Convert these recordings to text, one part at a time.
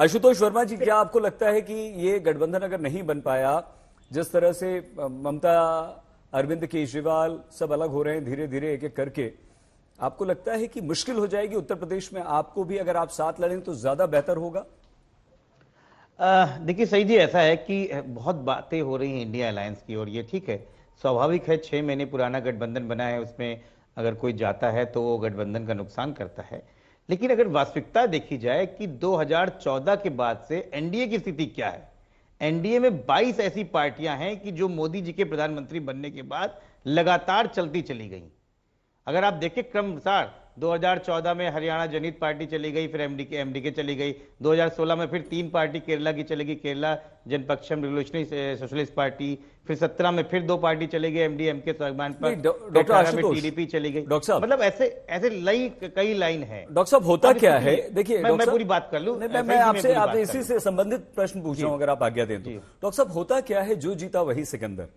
आशुतोष वर्मा जी, क्या आपको लगता है कि ये गठबंधन अगर नहीं बन पाया, जिस तरह से ममता, अरविंद केजरीवाल सब अलग हो रहे हैं धीरे धीरे एक एक करके, आपको लगता है कि मुश्किल हो जाएगी उत्तर प्रदेश में आपको भी, अगर आप साथ लड़ें तो ज्यादा बेहतर होगा? देखिए सही जी, ऐसा है कि बहुत बातें हो रही हैं इंडिया अलायंस की, और ये ठीक है, स्वाभाविक है। 6 महीने पुराना गठबंधन बना है, उसमें अगर कोई जाता है तो वो गठबंधन का नुकसान करता है। लेकिन अगर वास्तविकता देखी जाए कि 2014 के बाद से एनडीए की स्थिति क्या है, एनडीए में 22 ऐसी पार्टियां हैं कि जो मोदी जी के प्रधानमंत्री बनने के बाद लगातार चलती चली गई। अगर आप देखें क्रम अनुसार, 2014 में हरियाणा जनहित पार्टी चली गई, फिर एमडीके चली गई, 2016 में फिर 3 पार्टी केरला की चली गई, केरला जनपक्षम रिवोल्यूशनरी सोशलिस्ट पार्टी, फिर 17 में फिर 2 पार्टी चली गई एमडीएमके स्वाभिमान पर, डॉक्टर आशुतोष, टीडीपी चली गई। डॉक्टर साहब, मतलब ऐसे ऐसे कई लाइन है। डॉक्टर साहब, होता क्या है, देखिए मैं पूरी बात कर लूं, मैं आपसे इसी से संबंधित प्रश्न पूछ रहा हूं, अगर आप आज्ञा दें तो। डॉक्टर साहब, होता क्या है, जो जीता वही सिकंदर।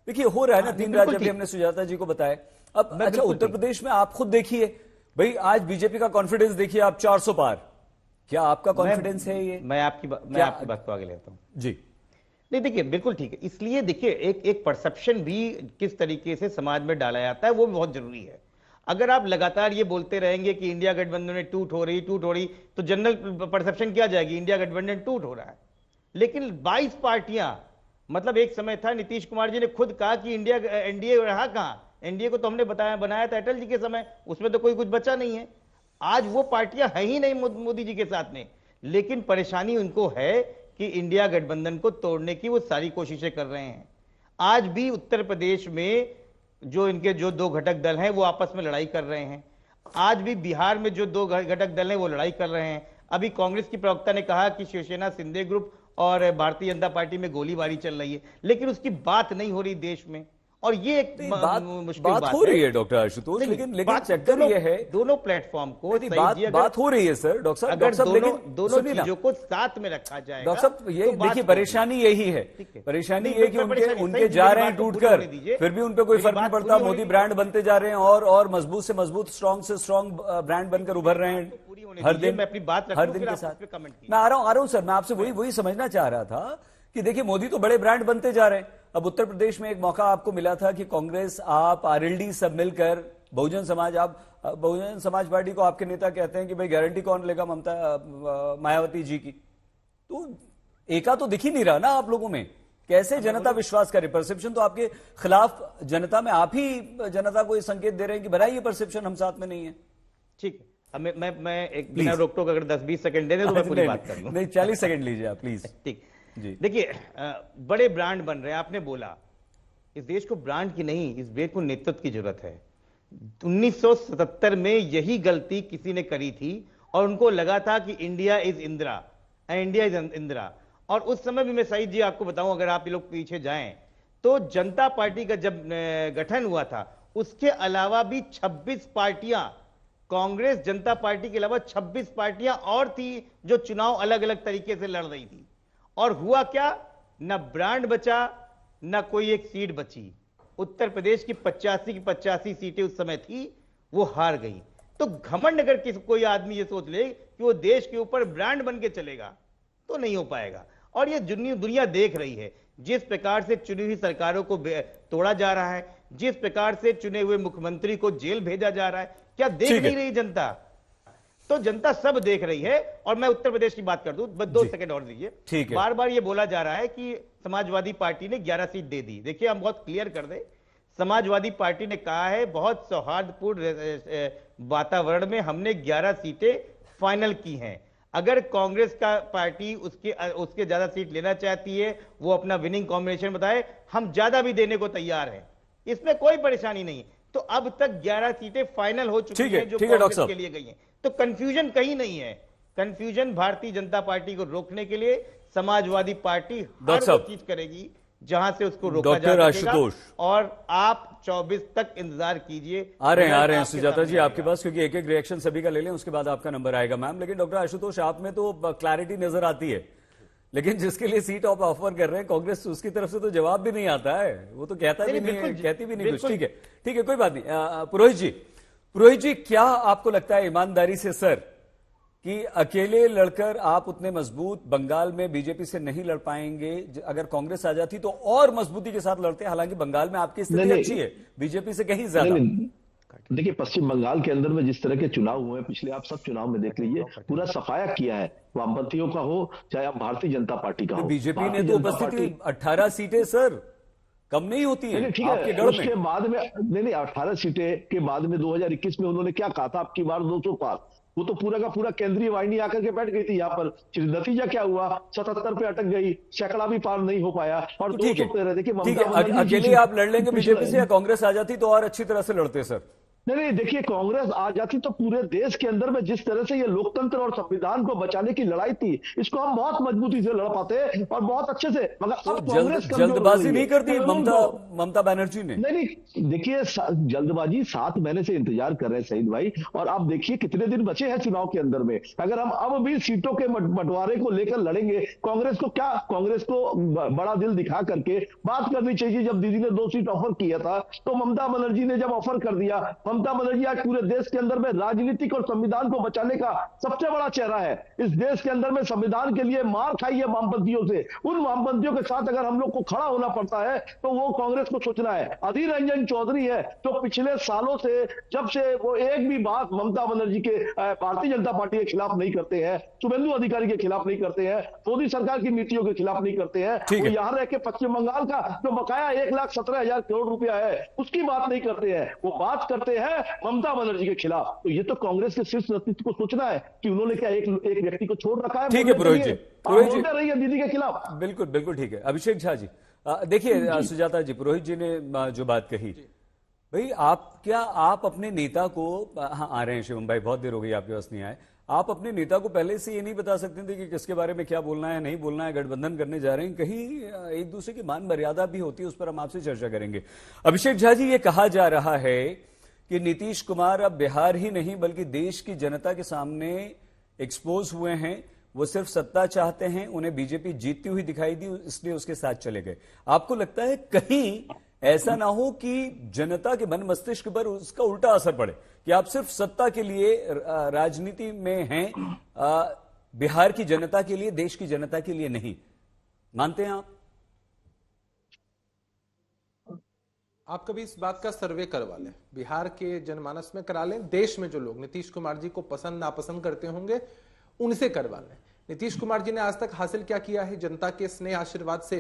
देखिए हो रहा है ना, 3 राज्य भी हमने सुजाता जी को बताया। अब अच्छा, उत्तर प्रदेश में आप खुद देखिए भाई, आज बीजेपी का कॉन्फिडेंस देखिए आप 400 पार। क्या आपका कॉन्फिडेंस है ये? मैं आपकी बात को आगे लेता हूं जी। नहीं, देखिए बिल्कुल ठीक है। इसलिए देखिए एक परसेप्शन भी किस तरीके से समाज में डाला जाता है वो भी बहुत जरूरी है। अगर आप लगातार ये बोलते रहेंगे कि इंडिया गठबंधन में टूट हो रही, तो जनरल परसेप्शन क्या जाएगी, इंडिया गठबंधन टूट हो रहा है। लेकिन 22 पार्टियां, मतलब एक समय था, नीतीश कुमार जी ने खुद कहा कि एनडीए रहा कहां, एनडीए को तो हमने बनाया था अटल जी के समय, उसमें तो कोई कुछ बचा नहीं है। आज वो पार्टियां है ही नहीं मोदी जी के साथ में। लेकिन परेशानी उनको है कि इंडिया गठबंधन को तोड़ने की वो सारी कोशिशें कर रहे हैं। आज भी उत्तर प्रदेश में जो 2 घटक दल हैं वो आपस में लड़ाई कर रहे हैं। आज भी बिहार में जो 2 घटक दल हैं वो लड़ाई कर रहे हैं। अभी कांग्रेस की प्रवक्ता ने कहा कि शिवसेना, शिंदे ग्रुप और भारतीय जनता पार्टी में गोलीबारी चल रही है, लेकिन उसकी बात नहीं हो रही देश में। और ये एक मुश्किल बात हो रही है डॉक्टर आशुतोष, लेकिन चक्कर ये है, दोनों प्लेटफॉर्म को बात हो रही है सर। डॉक्टर साहब, दोनों चीजों को साथ में रखा जाए। डॉक्टर साहब, ये देखिए परेशानी यही है, परेशानी ये कि उनके जा रहे हैं टूटकर, फिर भी उन पर कोई फर्क नहीं पड़ता। मोदी ब्रांड बनते जा रहे हैं और मजबूत से मजबूत, स्ट्रांग से स्ट्रांग ब्रांड बनकर उभर रहे हैं हर दिन। मैं अपनी बात हर दिन के साथ मैं आ रहा हूं सर, मैं आपसे वही समझना चाह रहा था कि देखिए मोदी तो बड़े ब्रांड बनते जा रहे हैं। अब उत्तर प्रदेश में एक मौका आपको मिला था कि कांग्रेस, आप, आरएलडी सब मिलकर, बहुजन समाज पार्टी को आपके नेता कहते हैं कि भाई गारंटी कौन लेगा मायावती जी की, तो एका तो दिख ही नहीं रहा ना आप लोगों में। कैसे जनता विश्वास करे? परसेप्शन तो आपके खिलाफ जनता में, आप ही जनता को ये संकेत दे रहे हैं कि बनाइए परसेप्शन, हम साथ में नहीं है। ठीक है, मैं एक बिना रोक टोक अगर 10-20 सेकंड दे दे तो मैं पूरी बात कर लूं। नहीं, 40 सेकंड लीजिए आप प्लीज। ठीक, देखिए बड़े ब्रांड बन रहे हैं। आपने बोला इस देश को ब्रांड की नहीं, इस देश को नेतृत्व की जरूरत है। 1977 में यही गलती किसी ने करी थी और उनको लगा था कि इंडिया इज इंदिरा। और उस समय भी मैं सईद जी आपको बताऊं, अगर आप ये लोग पीछे जाएं तो जनता पार्टी का जब गठन हुआ था, उसके अलावा भी 26 पार्टियां, कांग्रेस जनता पार्टी के अलावा 26 पार्टियां और थी जो चुनाव अलग अलग तरीके से लड़ रही थी। और हुआ क्या, ना ब्रांड बचा, ना कोई एक सीट बची। उत्तर प्रदेश की 85 की 85 सीटें उस समय थी, वो हार गई। तो घमंड अगर कोई आदमी ये सोच ले कि वो देश के ऊपर ब्रांड बन के चलेगा तो नहीं हो पाएगा। और ये दुनिया देख रही है, जिस प्रकार से चुनी हुई सरकारों को तोड़ा जा रहा है, जिस प्रकार से चुने हुए मुख्यमंत्री को जेल भेजा जा रहा है, क्या देख नहीं रही जनता? तो जनता सब देख रही है। और मैं उत्तर प्रदेश की बात कर दूं, बस 2 सेकंड और दीजिए। बार बार ये बोला जा रहा है कि समाजवादी पार्टी ने 11 सीट दे दी। देखिए हम बहुत क्लियर कर दें, समाजवादी पार्टी ने कहा है बहुत सौहार्दपूर्ण वातावरण में हमने 11 सीटें फाइनल की हैं। अगर कांग्रेस का पार्टी उसके ज्यादा सीट लेना चाहती है, वो अपना विनिंग कॉम्बिनेशन बताए, हम ज्यादा भी देने को तैयार हैं, इसमें कोई परेशानी नहीं है। तो अब तक 11 सीटें फाइनल हो चुकी हैं जो कांग्रेस के लिए गई हैं। तो कंफ्यूजन कहीं नहीं है। कंफ्यूजन भारतीय जनता पार्टी को रोकने के लिए समाजवादी पार्टी हर वो चीज करेगी जहां से उसको रोका जा सकेगा। और आप 24 तक इंतजार कीजिए। आ रहे हैं सुजाता जी आपके पास, क्योंकि एक रिएक्शन सभी का ले लें, उसके बाद आपका नंबर आएगा मैम। लेकिन डॉक्टर आशुतोष, आप में तो क्लैरिटी नजर आती है, लेकिन जिसके लिए सीट आप ऑफर कर रहे हैं कांग्रेस, उसकी तरफ से तो जवाब भी नहीं आता है। वो तो कहता भी नहीं है, कहती भी नहीं कुछ। ठीक है, कोई बात नहीं। पुरोहित जी, क्या आपको लगता है ईमानदारी से सर, कि अकेले लड़कर आप उतने मजबूत बंगाल में बीजेपी से नहीं लड़ पाएंगे। अगर कांग्रेस आ जाती तो और मजबूती के साथ लड़ते, हालांकि बंगाल में आपकी स्थिति अच्छी है बीजेपी से कहीं ज्यादा। देखिए, पश्चिम बंगाल के अंदर में जिस तरह के चुनाव हुए हैं, पिछले आप सब चुनाव में देख लीजिए, पूरा सफाया किया है, वामपंथियों का हो चाहे आप भारतीय जनता पार्टी का हो। बीजेपी ने तो उपस्थिति 18 सीटें सर कम नहीं होती हैं ठीक आपके है, गढ़ उसके बाद में नहीं 18 सीटें के बाद में 2021 में उन्होंने क्या कहा था, आपकी बार 200 पार, वो तो पूरा का पूरा केंद्रीय वाहिनी आकर के बैठ गई थी यहाँ पर। नतीजा क्या हुआ, 77 पे अटक गई, सैकड़ा भी पार नहीं हो पाया और 213। देखिए, अकेले आप लड़ लेंगे बीजेपी से, या कांग्रेस आ जाती तो और अच्छी तरह से लड़ते सर? नहीं, देखिए, कांग्रेस आ जाती तो पूरे देश के अंदर में जिस तरह से ये लोकतंत्र और संविधान को बचाने की लड़ाई थी, इसको हम बहुत मजबूती से लड़ पाते और बहुत अच्छे से। मगर अब कांग्रेस जल्दबाजी नहीं करती ममता बनर्जी ने? नहीं, देखिए, जल्दबाजी 7 महीने से इंतजार कर रहे हैं शहीद भाई, और आप देखिए कितने दिन बचे हैं चुनाव के अंदर में। अगर हम अब भी सीटों के बंटवारे को लेकर लड़ेंगे, कांग्रेस को बड़ा दिल दिखा करके बात करनी चाहिए। जब दीदी ने 2 सीट ऑफर किया था तो ममता बनर्जी ने जब ऑफर कर दिया, ममता बनर्जी आज पूरे देश के अंदर में राजनीतिक और संविधान को बचाने का सबसे बड़ा चेहरा है। इस देश के अंदर में संविधान के लिए मार खाई है वामपंथियों से। उन वामपंथियों के साथ अगर हम लोग को खड़ा होना पड़ता है तो वो कांग्रेस को सोचना है। अधीर रंजन चौधरी है जो पिछले सालों से, जब से वो एक भी बात ममता बनर्जी के भारतीय जनता पार्टी के खिलाफ नहीं करते हैं, शुभेंदु अधिकारी के खिलाफ नहीं करते हैं, मोदी सरकार की नीतियों के खिलाफ नहीं करते हैं, वो यहां रह के पश्चिम बंगाल का जो बकाया 1,17,000 करोड़ रुपया है उसकी बात नहीं करते हैं, वो बात करते हैं ममता बनर्जी के खिलाफ। तो ये तो कांग्रेस के शीर्ष नेतृत्व को सोचना है कि उन्होंने क्या एक व्यक्ति को छोड़ रखा है। ठीक है पुरोहित जी, बोलते रहिए दीदी के खिलाफ। बिल्कुल बिल्कुल ठीक है। अभिषेक झा जी, देखिए सुजाता जी, पुरोहित जी ने जो बात कही, भाई आप अपने नेता को, हाँ आ रहे हैं शिवम भाई, बहुत देर हो गई आपके पास नहीं आए, आप अपने नेता को पहले से ये नहीं बता सकते थे कि किसके बारे में क्या बोलना है नहीं बोलना है, गठबंधन करने जा रहे हैं, कहीं एक दूसरे की मान मर्यादा भी होती है, उस पर हम आपसे चर्चा करेंगे। अभिषेक झा जी, ये कहा जा रहा है कि नीतीश कुमार अब बिहार ही नहीं बल्कि देश की जनता के सामने एक्सपोज हुए हैं, वो सिर्फ सत्ता चाहते हैं, उन्हें बीजेपी जीतती हुई दिखाई दी इसलिए उसके साथ चले गए। आपको लगता है कहीं ऐसा ना हो कि जनता के मन मस्तिष्क पर उसका उल्टा असर पड़े कि आप सिर्फ सत्ता के लिए राजनीति में हैं, बिहार की जनता के लिए, देश की जनता के लिए नहीं? मानते हैं आप कभी इस बात का सर्वे करवा लें, बिहार के जनमानस में करा लें, देश में जो लोग नीतीश कुमार जी को पसंद नापसंद करते होंगे उनसे करवा लें। नीतीश कुमार जी ने आज तक हासिल क्या किया है? जनता के स्नेह आशीर्वाद से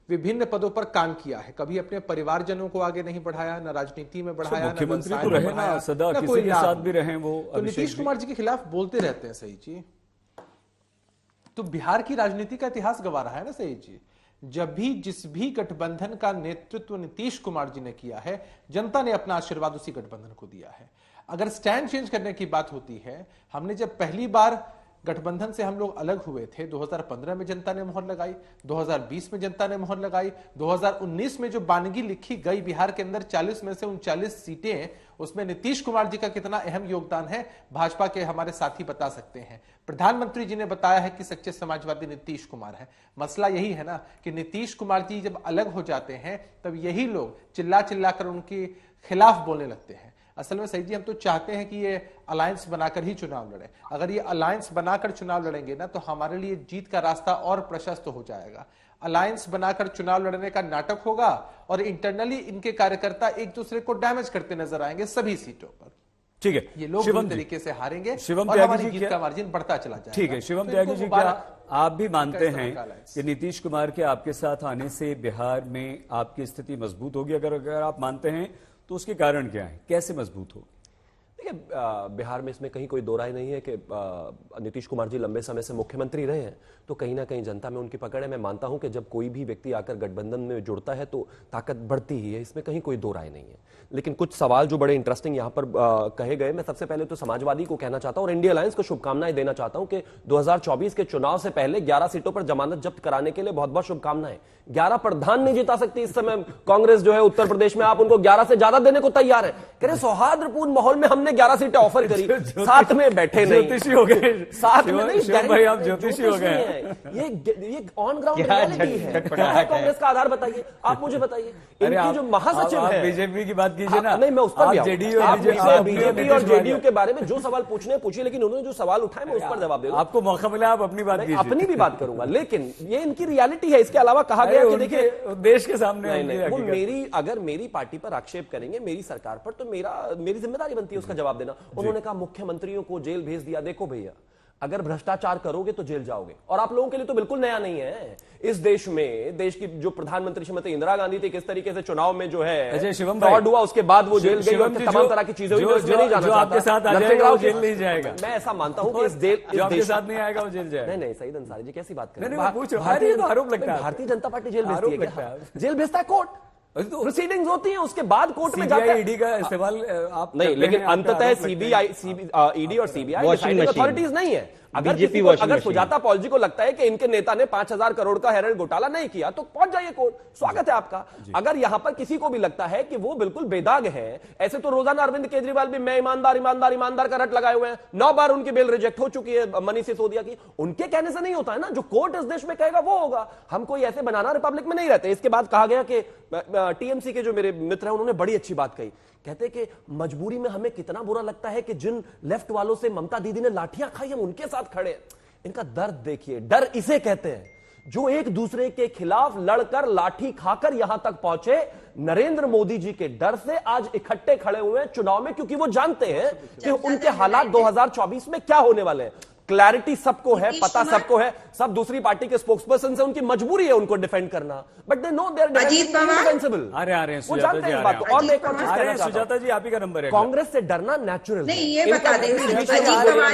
विभिन्न पदों पर काम किया है, कभी अपने परिवारजनों को आगे नहीं बढ़ाया, न राजनीति में बढ़ाया, मुख्यमंत्री तो रहे ना सदा, किसी के साथ भी रहे वो। तो नीतीश कुमार जी के खिलाफ बोलते रहते हैं सही जी, तो बिहार की राजनीति का इतिहास गवा रहा है ना सही जी। जब भी जिस भी गठबंधन का नेतृत्व नीतीश कुमार जी ने किया है, जनता ने अपना आशीर्वाद उसी गठबंधन को दिया है। अगर स्टैंड चेंज करने की बात होती है, हमने जब पहली बार गठबंधन से हम लोग अलग हुए थे, 2015 में जनता ने मोहर लगाई, 2020 में जनता ने मोहर लगाई, 2019 में जो बानगी लिखी गई बिहार के अंदर 40 में से 39 सीटें, उसमें नीतीश कुमार जी का कितना अहम योगदान है भाजपा के हमारे साथी बता सकते हैं। प्रधानमंत्री जी ने बताया है कि सच्चे समाजवादी नीतीश कुमार है। मसला यही है ना कि नीतीश कुमार जी जब अलग हो जाते हैं तब यही लोग चिल्ला चिल्ला कर उनके खिलाफ बोलने लगते हैं। असल में सही जी, हम तो चाहते हैं कि ये अलायंस बनाकर ही चुनाव लड़े। अगर ये अलायंस बनाकर चुनाव लड़ेंगे ना तो हमारे लिए जीत का रास्ता और प्रशस्त हो जाएगा। अलायंस बनाकर चुनाव लड़ने का नाटक होगा और इंटरनली इनके कार्यकर्ता एक दूसरे को डैमेज करते नजर आएंगे सभी सीटों पर। ठीक है, ये लोग इस तरीके से हारेंगे शिवम और हमारी जीत का मार्जिन बढ़ता चला जाएगा। ठीक है शिवम त्यागी जी, क्या आप भी मानते हैं कि नीतीश कुमार के आपके साथ आने से बिहार में आपकी स्थिति मजबूत होगी? अगर आप मानते हैं तो उसके कारण क्या है, कैसे मजबूत हो? देखिए, बिहार में इसमें कहीं कोई दो राय नहीं है कि नीतीश कुमार जी लंबे समय से मुख्यमंत्री रहे हैं, तो कहीं ना कहीं जनता में उनकी पकड़ है। मैं मानता हूं कि जब कोई भी व्यक्ति आकर गठबंधन में जुड़ता है तो ताकत बढ़ती ही है, इसमें कहीं कोई दो राय नहीं है। लेकिन कुछ सवाल जो बड़े इंटरेस्टिंग यहां पर कहे गए, मैं सबसे पहले तो समाजवादी को कहना चाहता हूं और इंडिया अलायंस को शुभकामनाएं देना चाहता हूं कि 2024 के चुनाव से पहले 11 सीटों पर जमानत जब्त कराने के लिए बहुत बहुत शुभकामनाएं। 11 प्रधान नहीं जिता सकती इस समय कांग्रेस जो है उत्तर प्रदेश में, आप उनको 11 से ज्यादा देने को तैयार है। कह रहे सौहार्दपूर्ण माहौल में हमने उन्होंने 11 सीटें ऑफर करी, साथ में बैठे नहीं, ज्योतिषी हो गए साथ में नहीं, शिवम भाई आप ज्योतिषी हो गए। ये ऑन ग्राउंड क्या रियलिटी है। झटपटा क्या है कांग्रेस का आधार बताइए, आप मुझे बताइए। इनकी जो महासचिव है, बीजेपी की बात कीजिए ना, नहीं मैं उस पर भी जेडीयू बीजेपी और जेडीयू के बारे में जो सवाल पूछने पूछिए, लेकिन उन्होंने जो सवाल उठाए मैं उस पर जवाब दूंगा। आपको मौका मिला आप अपनी बात कीजिए। अपनी भी बात करूंगा, लेकिन ये इनकी रियलिटी है। इसके अलावा कहा गया कि देखिए देश के सामने वो अगर मेरी पार्टी पर आक्षेप करेंगे, मेरी सरकार पर, तो मेरी जिम्मेदारी बनती है उसका जवाब देना। उन्होंने कहा मुख्यमंत्रियों को जेल भेज दिया। देखो भैया, अगर भ्रष्टाचार करोगे तो जेल जाओगे, और आप लोगों के लिए तो बिल्कुल नया नहीं है। इस देश में, देश की जो प्रधानमंत्री श्रीमती इंदिरा गांधी थी, किस तरीके से चुनाव में जो है फ्रॉड हुआ, उसके बाद वो जेल गई, और तमाम तरह की चीजें हुई। जो आपके साथ आ जाएगा वो जेल नहीं जाएगा। मैं ऐसा मानता हूं कि इस देश आपके साथ नहीं आएगा वो जेल जाएगा। नहीं सईद अंसारी जी कैसी बात कर रहे हैं? आरोप लगता है। भारतीय जनता पार्टी जेल भेजती है क्या? जेल भेजता है कोर्ट, प्रोसीडिंग्स होती हैं, उसके बाद कोर्ट में जाता है। ईडी का इस्तेमाल आप नहीं, लेकिन अंततः सीबीआई, ईडी और सीबीआई अथॉरिटीज नहीं है। अगर सुजाता पॉल जी को लगता है कि इनके नेता ने 5,000 करोड़ का हेरोइन घोटाला नहीं किया, तो पहुंच जाइए कोर्ट, स्वागत है आपका। अगर यहां पर किसी को भी लगता है कि वो बिल्कुल बेदाग है, ऐसे तो रोजाना अरविंद केजरीवाल भी मैं ईमानदार ईमानदार ईमानदार का रट लगाए हुए हैं। 9 बार उनकी बेल रिजेक्ट हो चुकी है मनीष सिसोदिया की। उनके कहने से नहीं होता है ना, जो कोर्ट इस देश में कहेगा वो होगा। हम कोई ऐसे बनाना रिपब्लिक में नहीं रहते। इसके बाद कहा गया कि टीएमसी के जो मेरे मित्र हैं उन्होंने बड़ी अच्छी बात कही। कहते कि मजबूरी में हमें कितना बुरा लगता है कि जिन लेफ्ट वालों से ममता दीदी ने लाठियां खाई, हम उनके साथ खड़े। इनका दर्द देखिए, डर इसे कहते हैं जो एक दूसरे के खिलाफ लड़कर लाठी खाकर यहां तक पहुंचे। नरेंद्र मोदी जी के डर से आज इकट्ठे खड़े हुए हैं चुनाव में, क्योंकि वो जानते हैं कि उनके हालात 2024 में क्या होने वाले हैं। क्लैरिटी सबको है, पता सबको है। सब दूसरी पार्टी के स्पोक्सपर्सन से उनकी मजबूरी है उनको डिफेंड करना, but they know they are defensible. आ रहे हैं वो जानते हैं इस बात को। और मैं एक और चीज कहना चाहता हूं, सुजाता जी आप ही का नंबर है। कांग्रेस से डरना नेचुरल नहीं, ये बता दें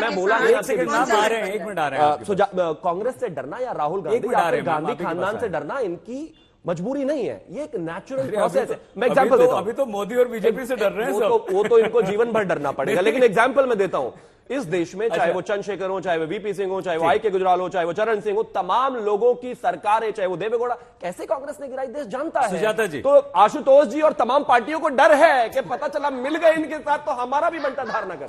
मैं बोला एक मिनट आ रहे हैं। कांग्रेस से डरना या राहुल गांधी या फिर गांधी खानदान से डरना इनकी मजबूरी नहीं है, ये एक नेचुरल प्रोसेस है। मैं एग्जांपल देता हूं। अभी तो मोदी और बीजेपी से डर रहे हैं सब। वो तो इनको जीवन भर डरना पड़ेगा। लेकिन एग्जांपल मैं देता हूं, इस देश में चाहे वो चंद्रशेखर हो, चाहे वो वीपी सिंह हो, चाहे वो आई के गुजराल हो, चाहे वो चरण सिंह हो, तमाम लोगों की सरकार है, चाहे वो देवेगौड़ा, कैसे कांग्रेस ने गिराई देश जानता है। सुजाता जी, तो आशुतोष जी और तमाम पार्टियों को डर है कि पता चला मिल गए इनके साथ तो हमारा भी बनता धार न कर।